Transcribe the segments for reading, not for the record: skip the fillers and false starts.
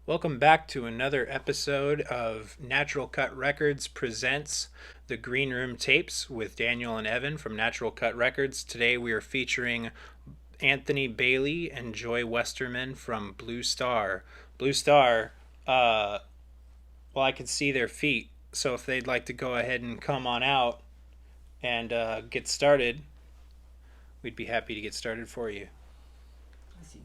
Welcome back to another episode of Natural Cut Records presents the Green Room Tapes with Daniel and Evan from Natural Cut Records. Today we are featuring Anthony Bailey and Joy Westermann from Blue Star. Blue Star, well, I can see their feet, so if they'd like to go ahead and come on out and get started, we'd be happy to get started for you. I see.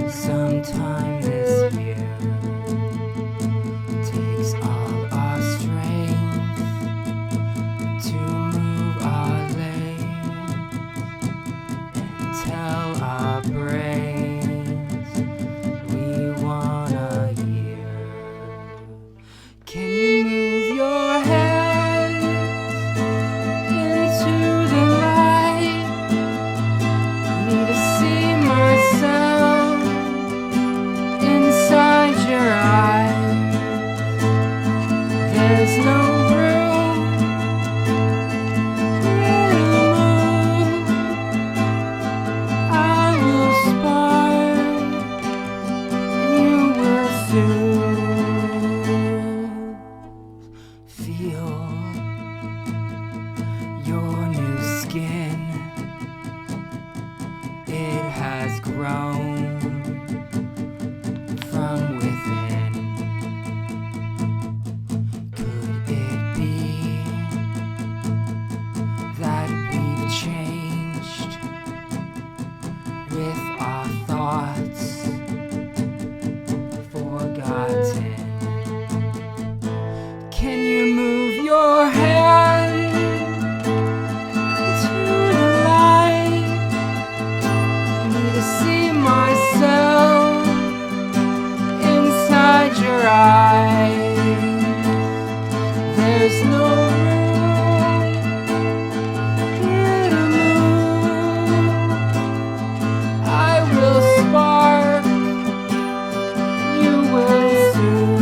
Sometime this year takes all our strength to move our legs and tell our brains we wanna hear. Can you move your hands into the light? Need to see myself inside your eyes. There's no room to move. I will spark, and you will soon feel your new skin. It has grown from within. Could it be that we've changed with our thoughts forgotten? Can you move your hand to the light? Need to see myself inside your eyes. There's no room here to move. I will spark, you will soothe.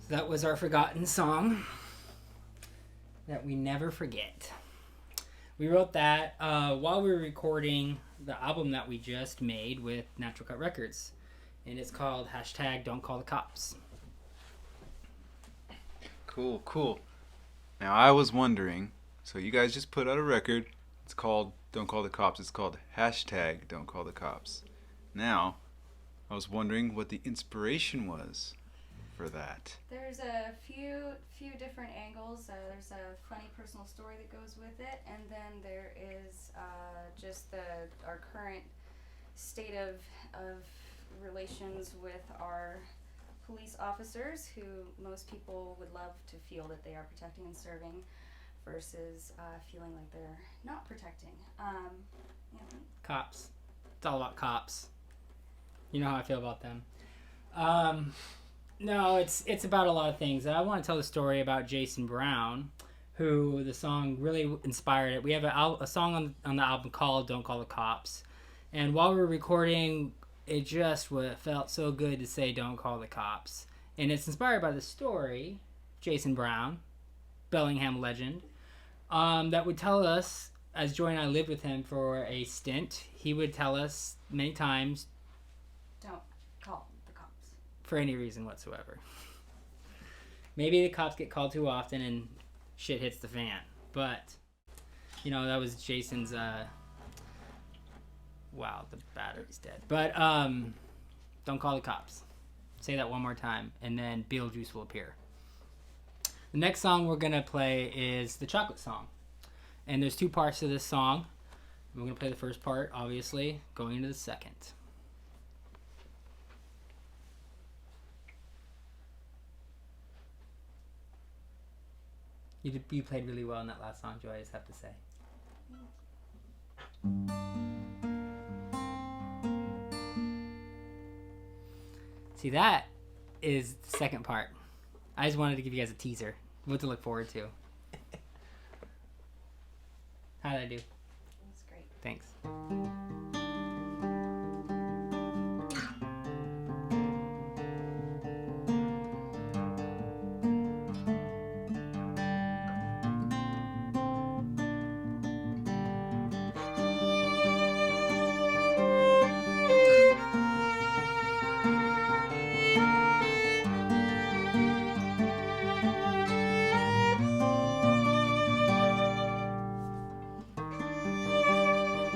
That was our forgotten song that we never forget. We wrote that while we were recording the album that we just made with Natural Cut Records. And it's called #Don'tCallTheCops. Cool, cool. Now I was wondering, so you guys just put out a record. It's called Don't Call the Cops. It's called hashtag Don't Call the Cops. Now, I was wondering what the inspiration was for that. There's a few different angles. There's a funny personal story that goes with it, and then there is just our current state of relations with our police officers, who most people would love to feel that they are protecting and serving, versus feeling like they're not protecting. Cops. It's all about cops. You know how I feel about them. No, it's about a lot of things. I want to tell the story about Jason Brown, who the song really inspired it. We have a song on the album called Don't Call the Cops. And while we were recording, it just felt so good to say Don't Call the Cops. And it's inspired by the story, Jason Brown, Bellingham legend, that would tell us, as Joy and I lived with him for a stint, he would tell us many times, don't call the cops. For any reason whatsoever. Maybe the cops get called too often and shit hits the fan. But, that was Jason's, wow, the battery's dead. But, don't call the cops. Say that one more time, and then Beetlejuice will appear. The next song we're going to play is the Chocolate Song. And there's two parts to this song. We're going to play the first part, obviously, going into the second. You played really well in that last song, Joy, I just have to say. See, that is the second part. I just wanted to give you guys a teaser. What to look forward to. How did I do? That's great. Thanks.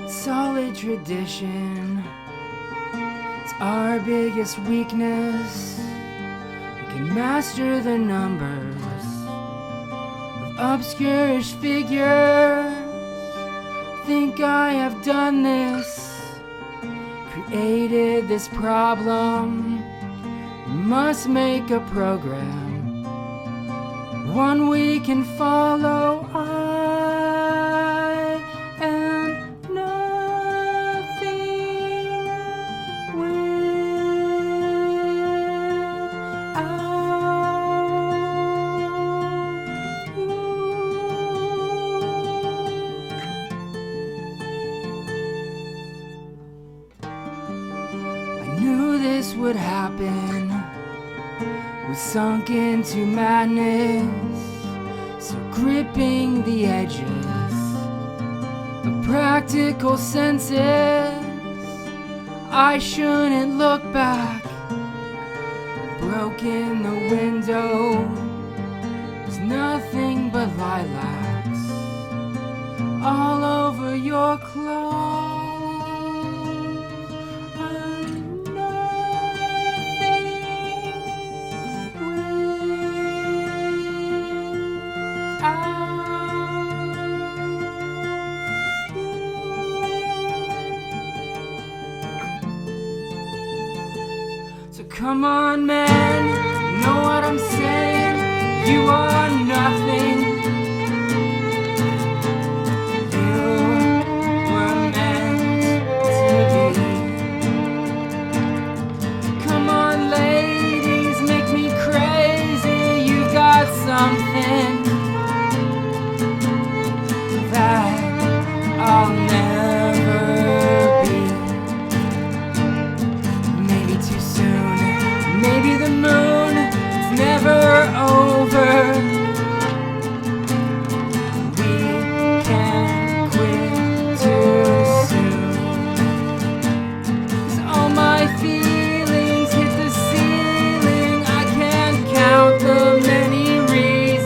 Solid tradition, it's our biggest weakness. We can master the numbers of obscure figures. Think I have done this, created this problem. We must make a program, one we can follow. Would happen. We sunk into madness, so gripping the edges of practical senses. I shouldn't look back. Broken the window, there's nothing but lilacs all over your clothes. Come on, man, you know what I'm saying? You are nothing. You were meant to be. Come on, ladies, make me crazy. You got something that I'll never be. Maybe too soon. Maybe the moon is never over. We can't quit too soon. 'Cause all my feelings hit the ceiling. I can't count the many reasons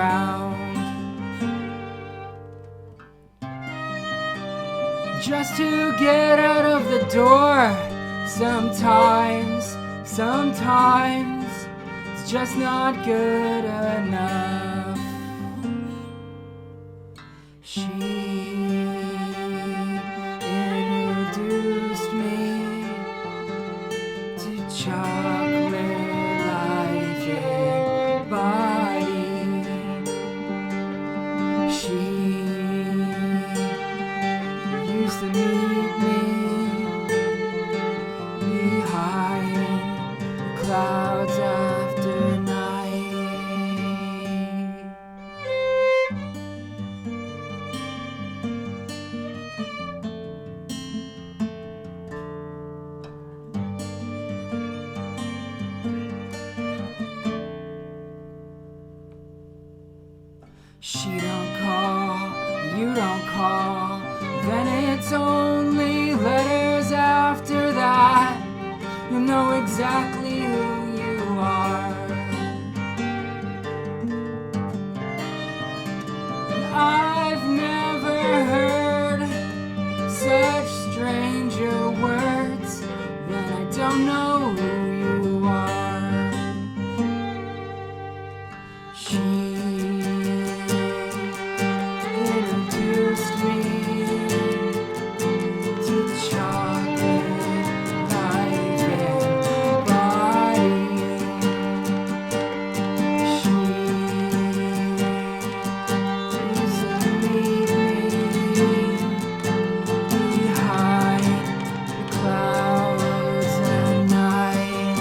ground just to get out of the door. Sometimes it's just not good enough. She introduced me to chocolate like a body. She used to meet me behind the clouds after night. She don't call, you don't call, then it's only letters after that. You know exactly who you are. I've never heard such stranger words, then I don't know who you are. She introduced me to chocolate like a body. She used to meet me behind the clouds at night.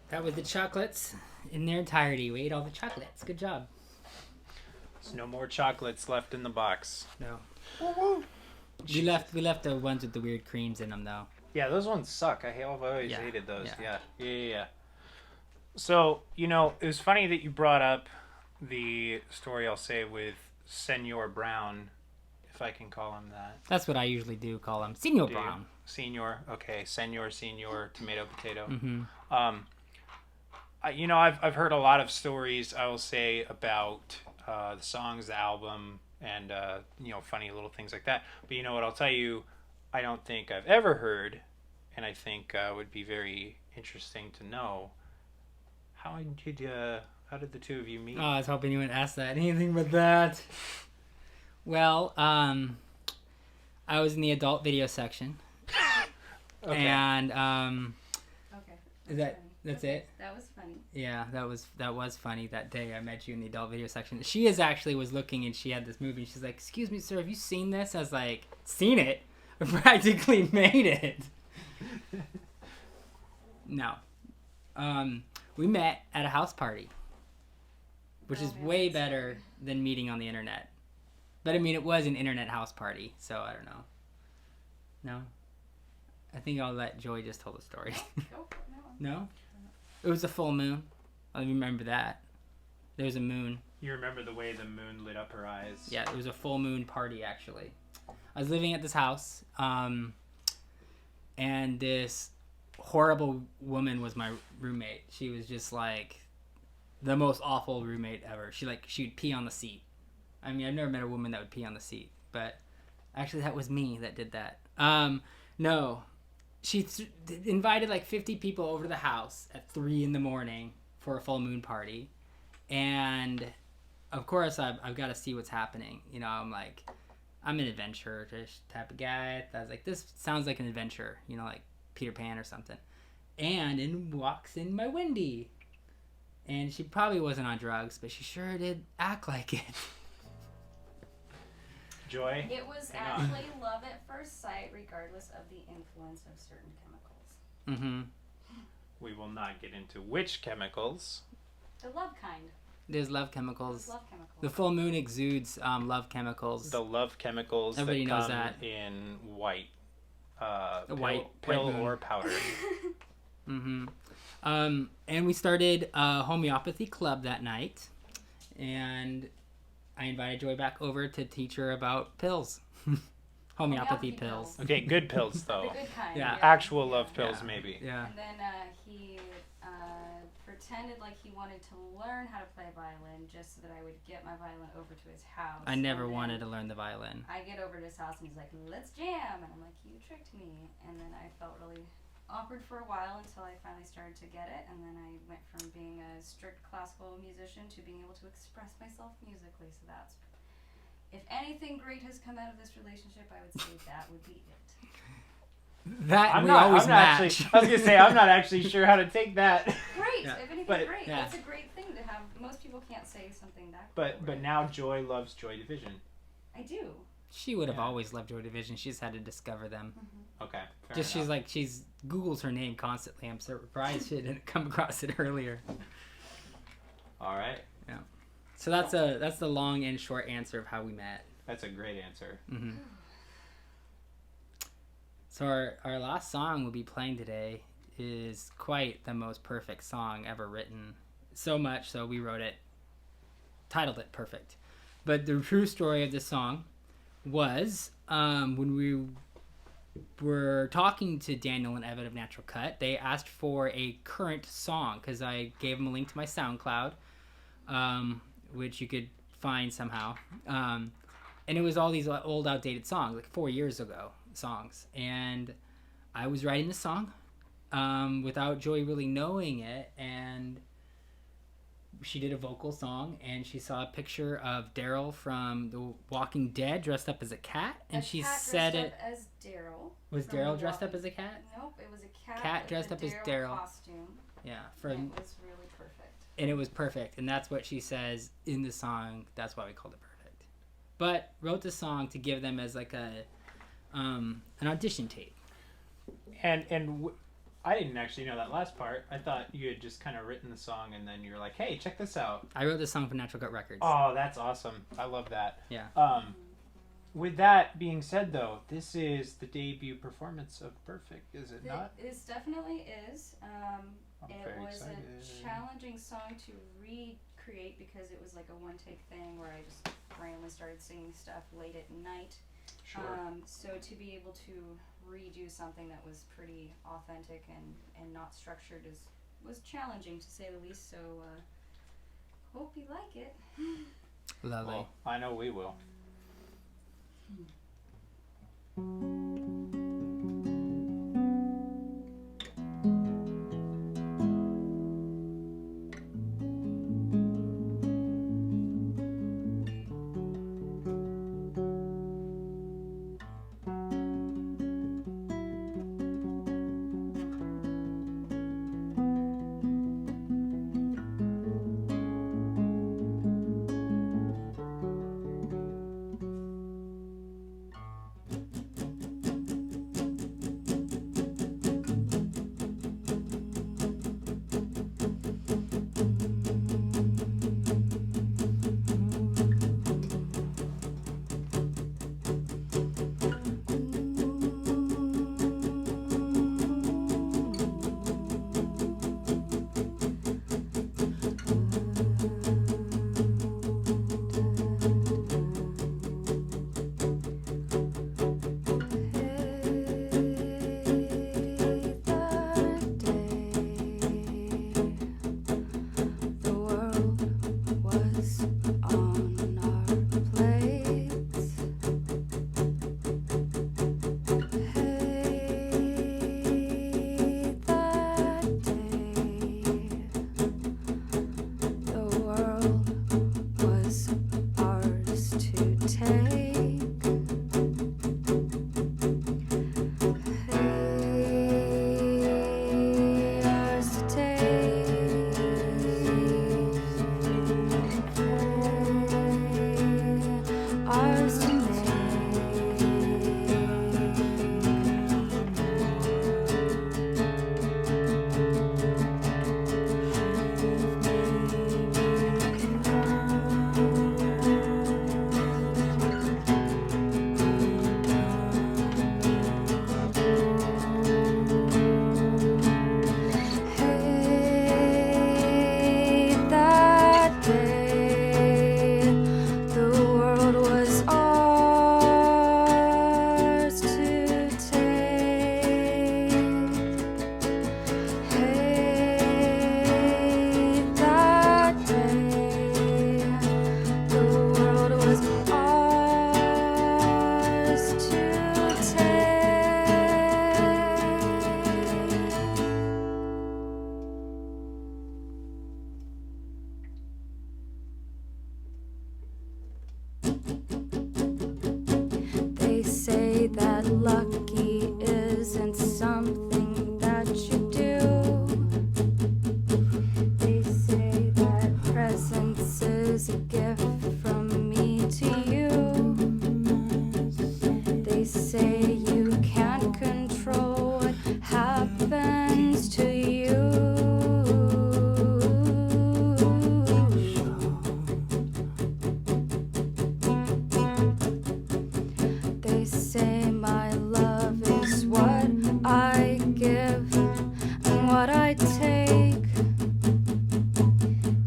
That was the chocolates in their entirety. We ate all the chocolates. Good job. There's no more chocolates left in the box. No. Woo-woo. We left the ones with the weird creams in them though. Yeah, those ones suck. I've always Yeah, hated those. yeah. Yeah. So, it was funny that you brought up the story, I'll say, with Senor Brown, if I can call him that. That's what I usually do call him, Senor Do you? Brown. Senor, okay. Senor, tomato, potato. Mm-hmm. I've heard a lot of stories, I will say, about the songs, the album, and, funny little things like that. But you know what, I'll tell you, I don't think I've ever heard, and I think would be very interesting to know, how did the two of you meet? Oh, I was hoping you wouldn't ask that. Anything but that. Well, I was in the adult video section. Okay. And Okay. that's Okay, it? That was funny. Yeah, that was funny that day I met you in the adult video section. She was looking and she had this movie and she's like, "Excuse me, sir, have you seen this?" I was like, "Seen it? I practically made it." No. We met at a house party, which is man, way that's better than meeting on the internet. But I mean, it was an internet house party, so I don't know. No? I think I'll let Joy just tell the story. Go for it. No. No? It was a full moon. I remember that. There was a moon. You remember the way the moon lit up her eyes? Yeah, it was a full moon party, actually. I was living at this house, and this horrible woman was my roommate. She was just like the most awful roommate ever. She'd pee on the seat. I mean, I've never met a woman that would pee on the seat, but actually that was me that did that. No, she invited like 50 people over to the house at 3 a.m. for a full moon party, and of course I've got to see what's happening. I'm an adventurer type of guy. I was like, this sounds like an adventure, like Peter Pan or something. And in walks in my Wendy. And she probably wasn't on drugs, but she sure did act like it. Joy? It was actually love at first sight, regardless of the influence of certain chemicals. Mm-hmm. We will not get into which chemicals. The love kind. There's love chemicals. Love chemicals. The full moon exudes love chemicals. The love chemicals Everybody that knows come that. in white. White pill moon. or powder. Mm-hmm. And we started a homeopathy club that night. And I invited Joy back over to teach her about pills. Homeopathy pills. Okay, good pills though. The good kind. Yeah. Actual love pills, Yeah. maybe. Yeah. And then he pretended like he wanted to learn how to play violin just so that I would get my violin over to his house. I never And then wanted to learn the violin. I get over to his house and he's like, "Let's jam," and I'm like, "You tricked me." And then I felt really awkward for a while until I finally started to get it, and then I went from being a strict classical musician to being able to express myself musically. So that's, if anything great has come out of this relationship, I would say that would be it. That we always match. Actually, I was gonna say I'm not actually sure how to take that. Great, Yeah. if anything, But- great. Yeah. That's a great thing to have. Most people can't say something that. But forward. now Joy loves Joy Division. I do. She would have Yeah. always loved Joy Division. She's had to discover them. Okay. fair Just enough. she's Googles her name constantly. I'm surprised she didn't come across it earlier. All right. So that's the long and short answer of how we met. That's a great answer. Mm-hmm. So our last song we'll be playing today is quite the most perfect song ever written. So much so we wrote it, titled it Perfect. But the true story of this song was when we were talking to Daniel and Evan of Natural Cut, they asked for a current song because I gave them a link to my SoundCloud, which you could find somehow. And it was all these old, outdated songs, like 4 years ago songs. And I was writing the song without Joy really knowing it. And she did a vocal song, and she saw a picture of Daryl from The Walking Dead dressed up as a cat. And she said it. Dressed up as Daryl. Was from Daryl The dressed up Walking- as a cat? Nope, it was a cat. Cat with dressed the up as Daryl. costume. Yeah, And it was really perfect. and it was perfect. And that's what she says in the song. That's why we called it Perfect. But wrote the song to give them as like an audition tape. And I didn't actually know that last part. I thought you had just kind of written the song and then you're like, hey, check this out. I wrote this song for Natural Gut Records. Oh, that's awesome. I love that. Yeah. with that being said, though, this is the debut performance of Perfect, is it not? It definitely is. I'm It very was excited. a challenging song to recreate because it was like a one-take thing where I just randomly started singing stuff late at night. Sure. So to be able to redo something that was pretty authentic and not structured was challenging, to say the least. So hope you like it. Lovely. Well, I know we will.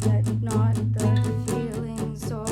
But not the feelings or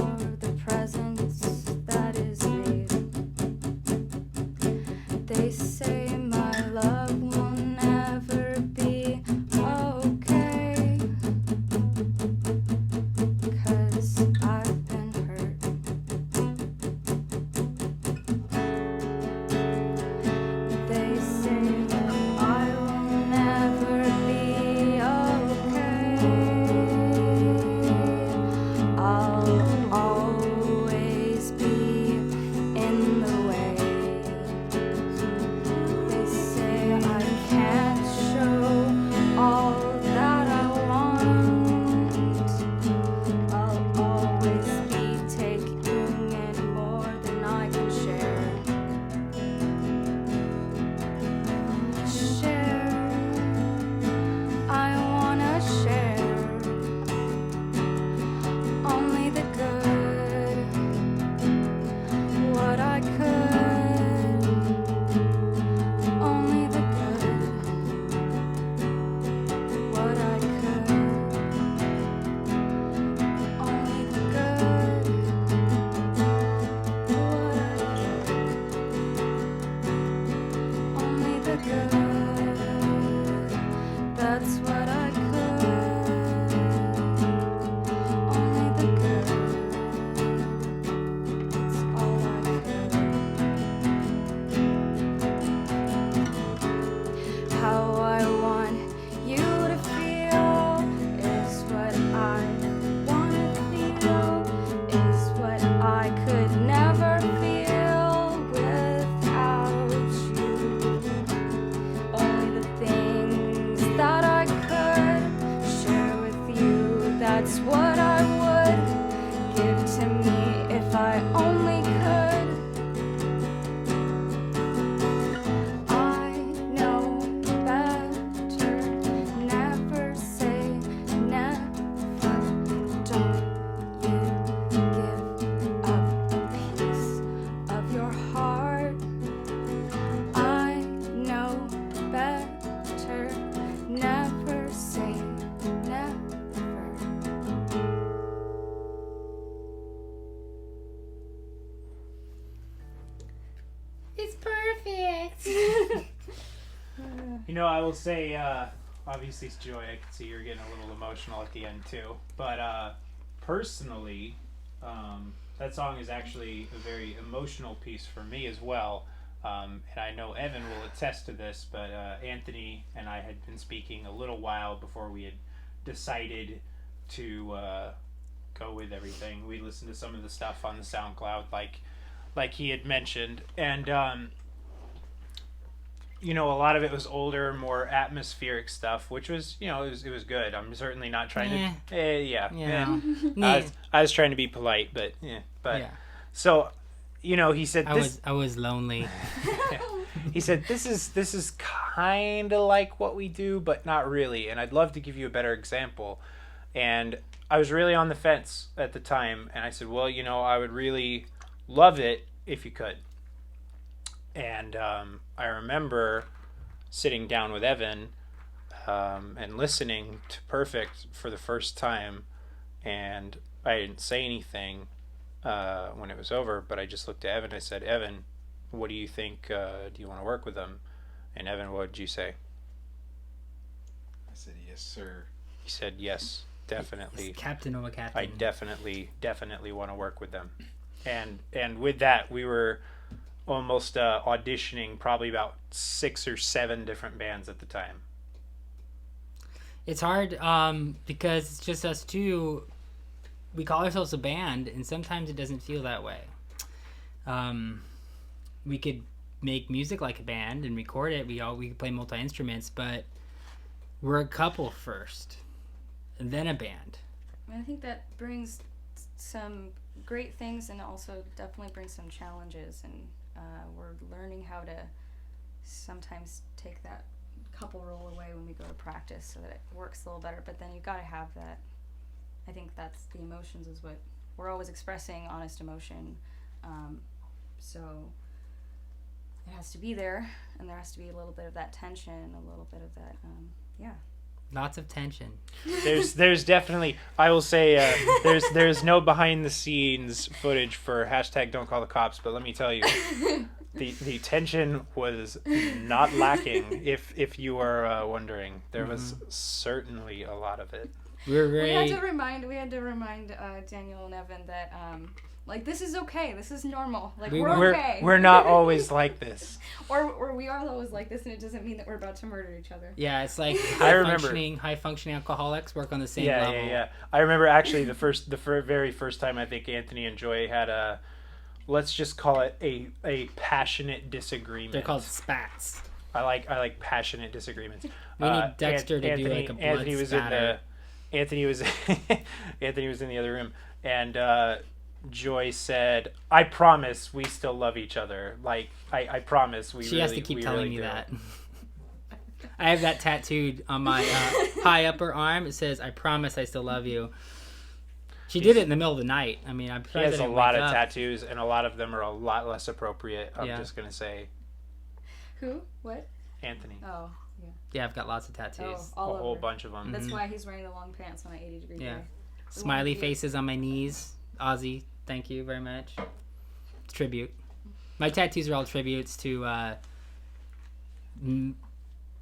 You know, I will say, obviously, Joy, I can see you're getting a little emotional at the end too. But personally, that song is actually a very emotional piece for me as well. And I know Evan will attest to this, but Anthony and I had been speaking a little while before we had decided to go with everything. We listened to some of the stuff on the SoundCloud, like he had mentioned, and you know, a lot of it was older, more atmospheric stuff, which was, you know, it was good. I'm certainly not trying to, I was trying to be polite, but so, you know, he said I was lonely. He said this is kind of like what we do, but not really, and I'd love to give you a better example. And I was really on the fence at the time, and I said, well, you know, I would really love it if you could. And I remember sitting down with Evan and listening to Perfect for the first time, and I didn't say anything when it was over, but I just looked at Evan. I said, Evan, what do you think? Do you want to work with them? And Evan, what did you say? I said, yes, sir. He said, yes, definitely. It's Captain of a Captain. I definitely want to work with them. And with that, we were almost auditioning probably about 6 or 7 different bands at the time. It's hard because it's just us two. We call ourselves a band, and sometimes it doesn't feel that way. We could make music like a band and record it. We could play multi-instruments, but we're a couple first, and then a band. I think that brings some great things, and also definitely brings some challenges, and we're learning how to sometimes take that couple role away when we go to practice so that it works a little better. But then you've got to have that. I think that's the emotions is what we're always expressing, honest emotion. So it has to be there, and there has to be a little bit of that tension, a little bit of that, Lots of tension. There's definitely, I will say, there's no behind the scenes footage for hashtag Don't Call the Cops, but let me tell you, the tension was not lacking. If you are wondering, there was certainly a lot of it. We had to remind Daniel and Evan that like, this is okay, this is normal, like we're okay. We're not always like this. or we are always like this, and it doesn't mean that we're about to murder each other. Yeah, it's like high functioning alcoholics work on the same level. Yeah. I remember actually the very first time I think Anthony and Joy had a, let's just call it a passionate disagreement. They're called spats. I like passionate disagreements. We need Dexter to do like a blood spatter. Anthony was in the other room, and Joy said, I promise we still love each other. Like, I promise we She really, has to keep telling really me do. that. I have that tattooed on my high upper arm. It says, I promise I still love you. She did it in the middle of the night. I mean, I'm He surprised has I a didn't lot wake of up. tattoos, and a lot of them are a lot less appropriate. I'm Yeah. just going to say. Who? What? Anthony. Oh, yeah. Yeah, I've got lots of tattoos. All A whole over. bunch of them. That's why he's wearing the long pants on an 80-degree Yeah. day. Smiley faces on my knees. Ozzy, thank you very much. It's tribute. My tattoos are all tributes to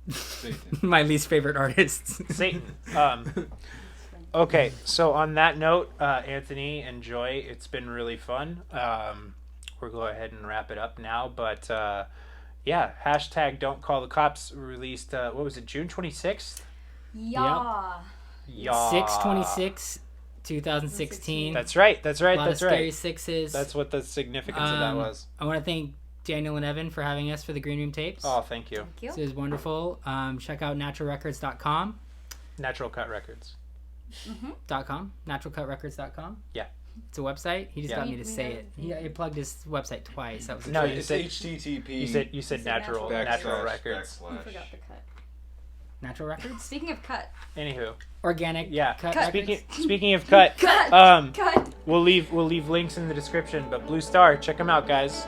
Satan. my least favorite artists. Satan. Okay, so on that note, Anthony and Joy, it's been really fun. We'll go ahead and wrap it up now, but yeah, hashtag Don't Call the Cops released, what was it, June 26th? Yeah. Yeah. 6/26, 2016. That's right. A lot of scary right. sixes. That's what the significance of that was. I want to thank Daniel and Evan for having us for the Green Room Tapes. Oh, thank you. Thank you. This is wonderful. Check out naturalrecords.com. Natural Cut Records. Naturalcutrecords.com. Yeah. It's a website. He just got me to We say know. it. He plugged his website twice. That was No, a you It's said HTTP. you said natural natural natural / records. You forgot the cut. Natural Records. Speaking of cut. Anywho, Organic. yeah. Cut Speaking of cut, Cut! Cut! we'll leave links in the description. But Blue Star, check them out, guys.